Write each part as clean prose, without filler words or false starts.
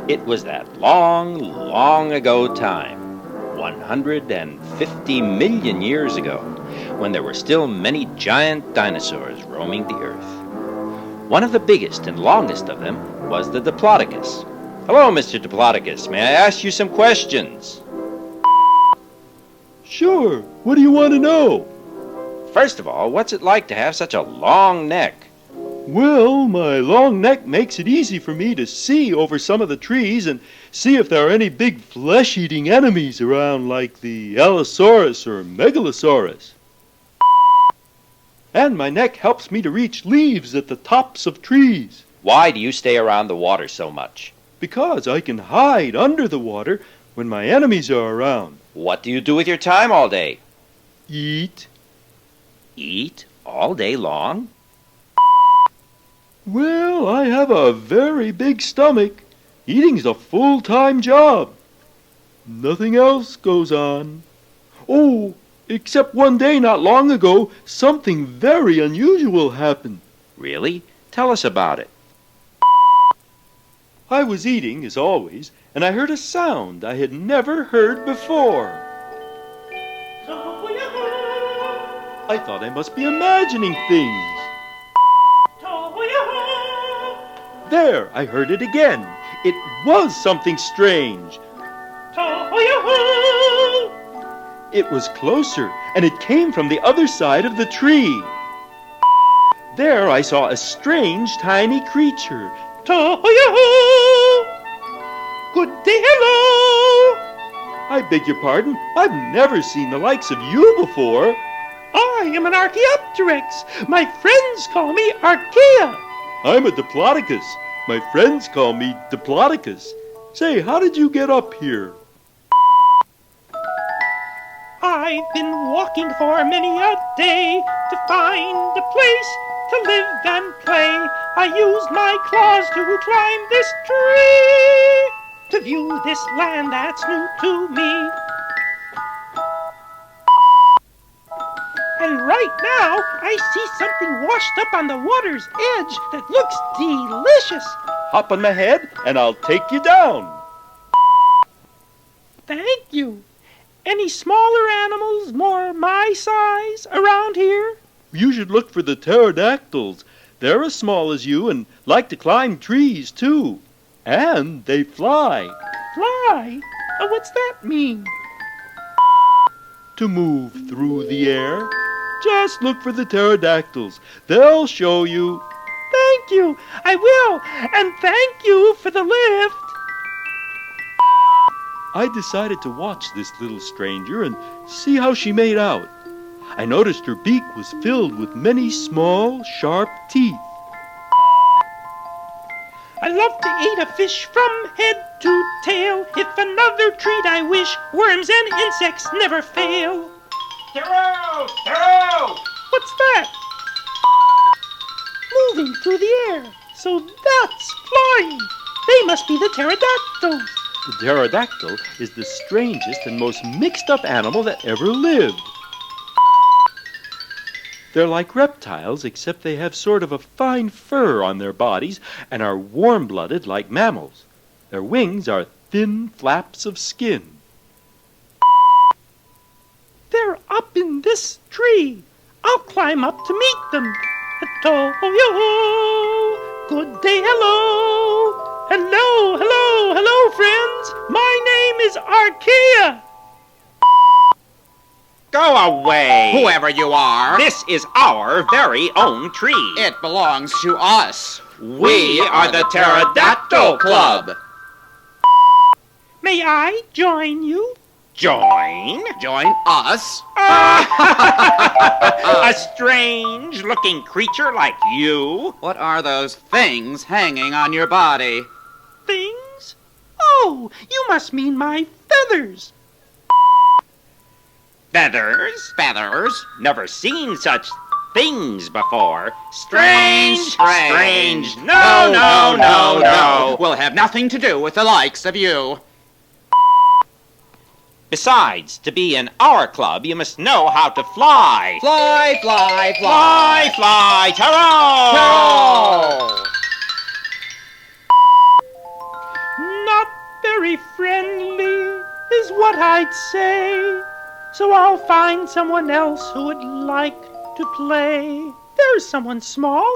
It was that long, long ago time, 150 million years ago, when there were still many giant dinosaurs roaming the earth. One of the biggest and longest of them was the Diplodocus. Hello, Mr. Diplodocus. May I ask you some questions? Sure. What do you want to know? First of all, what's it like to have such a long neck? Well, my long neck makes it easy for me to see over some of the trees and see if there are any big flesh-eating enemies around like the Allosaurus or Megalosaurus. And my neck helps me to reach leaves at the tops of trees. Why do you stay around the water so much? Because I can hide under the water when my enemies are around. What do you do with your time all day? Eat. Eat all day long? Well, I have a very big stomach. Eating's a full-time job. Nothing else goes on. Oh, except one day not long ago, something very unusual happened. Really? Tell us about it. I was eating, as always, and I heard a sound I had never heard before. I thought I must be imagining things. There, I heard it again. It was something strange. It was closer, and it came from the other side of the tree. There I saw a strange tiny creature. Good day, hello! I beg your pardon, I've never seen the likes of you before. I am an Archaeopteryx. My friends call me Archaea. I'm a Diplodocus. My friends call me Diplodocus. Say, how did you get up here? I've been walking for many a day to find a place to live and play. I used my claws to climb this tree, to view this land that's new to me. And right now, I see something washed up on the water's edge that looks delicious. Hop on my head, and I'll take you down. Thank you. Any smaller animals more my size around here? You should look for the pterodactyls. They're as small as you and like to climb trees, too. And they fly. Fly? What's that mean? To move through the air. Just look for the pterodactyls. They'll show you. Thank you. I will. And thank you for the lift. I decided to watch this little stranger and see how she made out. I noticed her beak was filled with many small, sharp teeth. I love to eat a fish from head to tail. If another treat I wish, worms and insects never fail. Hero! Hero! What's that? Moving through the air. So that's flying. They must be the pterodactyls. The pterodactyl is the strangest and most mixed-up animal that ever lived. They're like reptiles, except they have sort of a fine fur on their bodies and are warm-blooded like mammals. Their wings are thin flaps of skin. They're up in this tree. I'll climb up to meet them. Good day, hello. Hello, hello, hello, friends. My name is Archaea. Go away! Whoever you are, This is our very own tree. it belongs to us. We are the Pterodactyl Club. May I join you? Join? Join us? A strange-looking creature like you? What are those things hanging on your body? Things? Oh, you must mean my feathers. Feathers? Feathers? Never seen such things before. Strange, Strange. No, no, no, no. Will have nothing to do with the likes of you. Besides, to be in our club, you must know how to fly. Fly, fly, Fly, fly, Taro! Not what I'd say. So I'll find someone else who would like to play. There's someone small.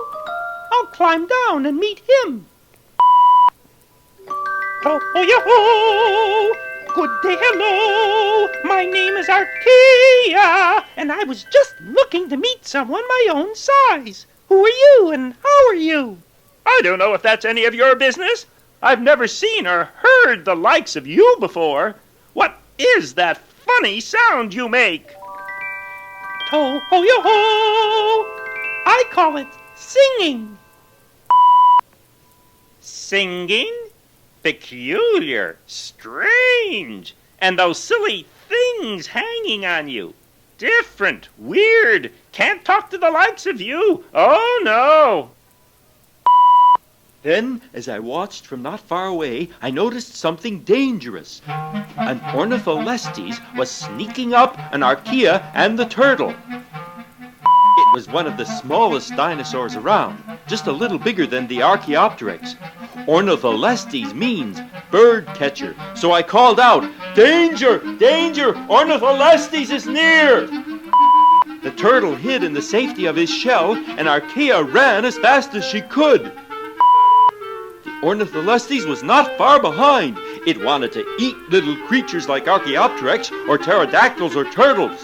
I'll climb down and meet him. Oh-yo-ho! Good day, hello! My name is Archaea, and I was just looking to meet someone my own size. Who are you, and how are you? I don't know if that's any of your business. I've never seen or heard the likes of you before. What is that funny sound you make? Ho-yo-ho! I call it singing. Singing? Peculiar, strange, and those silly things hanging on you. Different, weird, can't talk to the likes of you. Oh, no. Then, as I watched from not far away, I noticed something dangerous. An Ornitholestes was sneaking up on Archaea and the turtle. It was one of the smallest dinosaurs around, just a little bigger than the Archaeopteryx. Ornitholestes means bird catcher, so I called out, "Danger! Danger! Ornitholestes is near!" The turtle hid in the safety of his shell, and Archaea ran as fast as she could. The Ornitholestes was not far behind. It wanted to eat little creatures like Archaeopteryx or pterodactyls or turtles.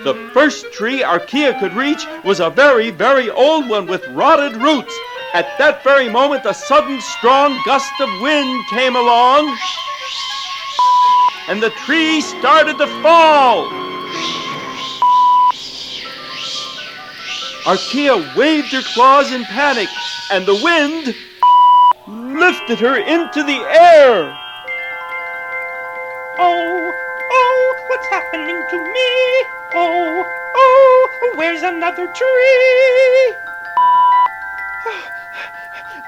The first tree Archaea could reach was a very, very old one with rotted roots. At that very moment, a sudden strong gust of wind came along, and the tree started to fall. Archaea waved her claws in panic, and the wind lifted her into the air. Oh, what's happening to me? Oh, where's another tree?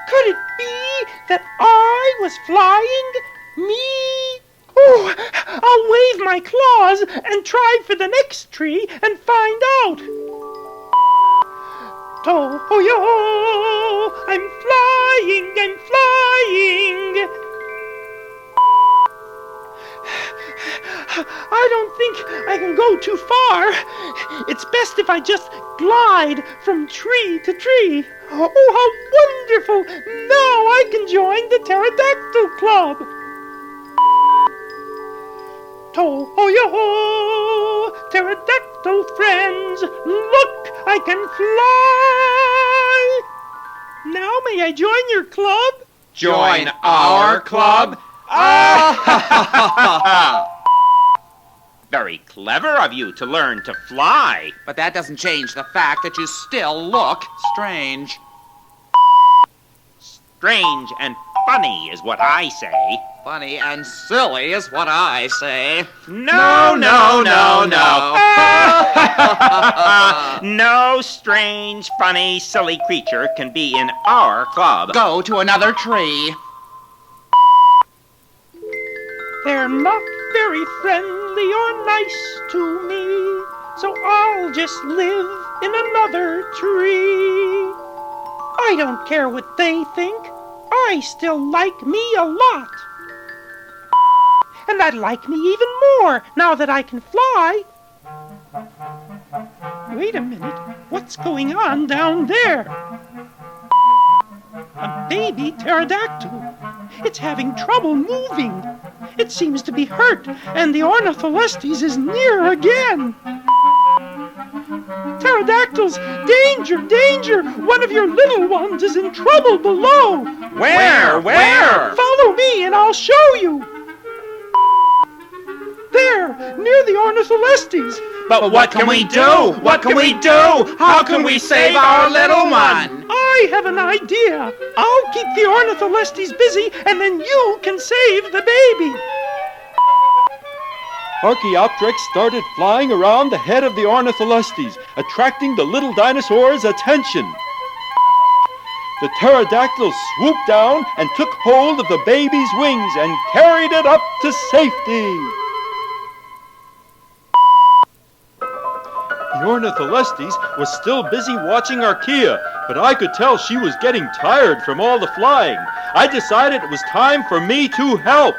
Could it be that I was flying? Me? Oh, I'll wave my claws and try for the next tree and find out. To-ho-yo! I'm flying! I don't think I can go too far. It's best if I just glide from tree to tree. Oh, how wonderful! Now I can join the Pterodactyl Club. To-ho-yo-ho! Pterodactyl friends, look, I can fly! Now may I join your club? Join our club? Very clever of you to learn to fly. But that doesn't change the fact that you still look strange. Strange and funny is what I say. Funny and silly is what I say. No. No strange, funny, silly creature can be in our club. Go to another tree. They're not very friendly or nice to me, so I'll just live in another tree. I don't care what they think. I still like me a lot. And I'd like me even more now that I can fly. Wait a minute. What's going on down there? A baby pterodactyl. It's having trouble moving. It seems to be hurt, and the Ornitholestes is near again. Pterodactyls, danger, danger! One of your little ones is in trouble below. Where? Follow me and I'll show you. There, near the Ornitholestes. But what can we do? What can we do? How can we save our little one? I have an idea. I'll keep the Ornitholestes busy, and then you can save the baby. Archaeopteryx started flying around the head of the Ornitholestes, attracting the little dinosaur's attention. The pterodactyl swooped down and took hold of the baby's wings and carried it up to safety. The Ornitholestes was still busy watching Archaea, but I could tell she was getting tired from all the flying. I decided it was time for me to help.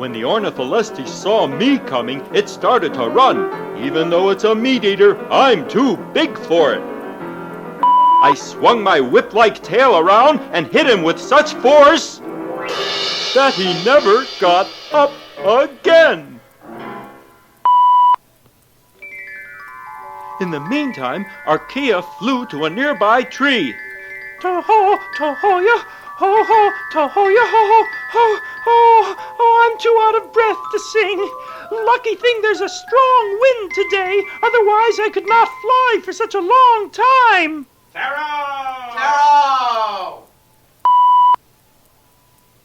When the Ornitholestes saw me coming, it started to run. Even though it's a meat eater, I'm too big for it. I swung my whip-like tail around and hit him with such force that he never got up again. In the meantime, Archaea flew to a nearby tree. To-ho, to-ho-ya, ho-ho, to-ho-ya, ho-ho, ho-ho, oh, I'm too out of breath to sing. Lucky thing there's a strong wind today, otherwise I could not fly for such a long time. Taro!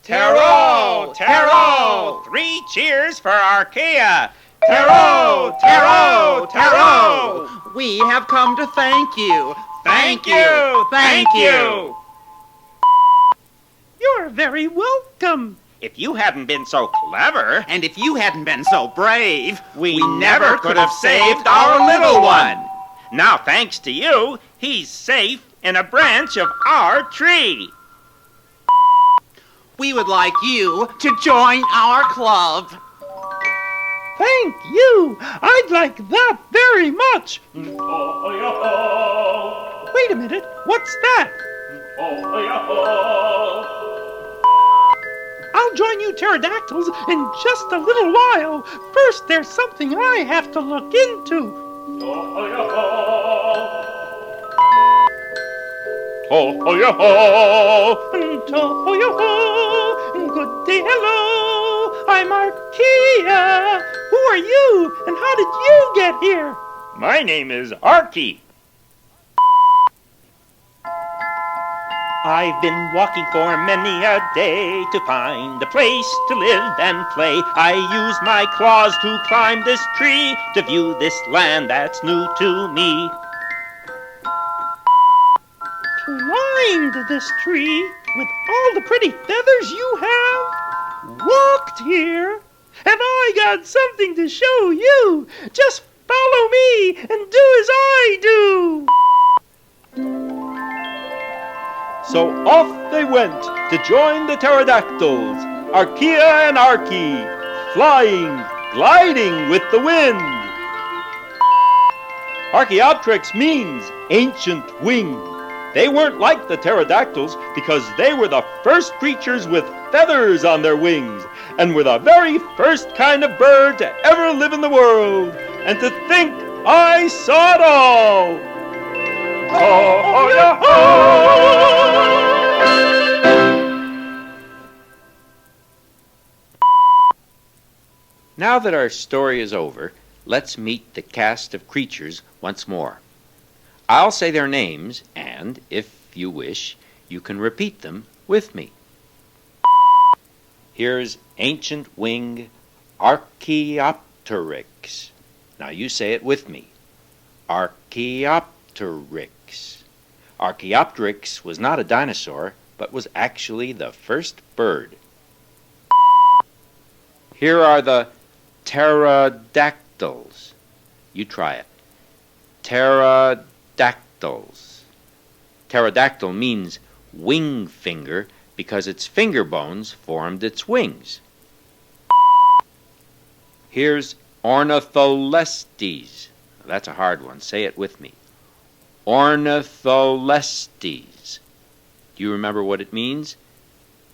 Taro! Taro! 3 cheers for Archaea! Taro! Taro! Taro! We have come to thank you. Thank you! Thank you! You're very welcome. If you hadn't been so clever, And if you hadn't been so brave, we never could have saved our little one. Now, thanks to you, he's safe in a branch of our tree. we would like you to join our club. Thank you. I'd like that very much. Wait a minute. What's that? I'll join you pterodactyls in just a little while. First, there's something I have to look into. Good day, hello. I'm Archaea. Who are you, and how did you get here? My name is Archie. I've been walking for many a day to find a place to live and play. I use my claws to climb this tree to view this land that's new to me. Climbed this tree with all the pretty feathers you have? Walked here, and I got something to show you. Just follow me and do as I do. So off they went to join the pterodactyls, Archaea and Archie, flying, gliding with the wind. Archaeopteryx means ancient wing. They weren't like the pterodactyls because they were the first creatures with feathers on their wings and were the very first kind of bird to ever live in the world. And to think I saw it all! Now that our story is over, let's meet the cast of creatures once more. I'll say their names, and, if you wish, you can repeat them with me. Here's Ancient Wing Archaeopteryx. Now you say it with me. Archaeopteryx. Archaeopteryx was not a dinosaur, but was actually the first bird. Here are the pterodactyls. You try it. Pterodactyls. Pterodactyl means wing finger because its finger bones formed its wings. Here's Ornitholestes. That's a hard one. Say it with me. Ornitholestes. Do you remember what it means?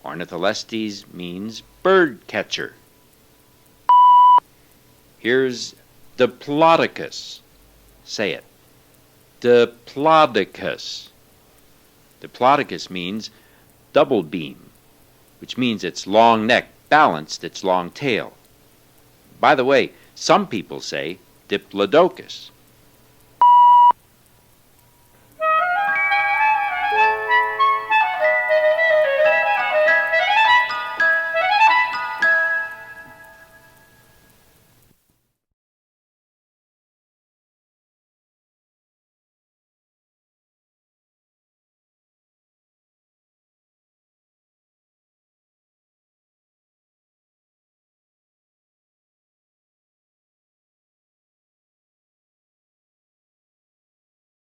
Ornitholestes means bird catcher. Here's Diplodocus. Say it. Diplodocus. Diplodocus means double beam, which means its long neck balanced its long tail. By the way, some people say Diplodocus.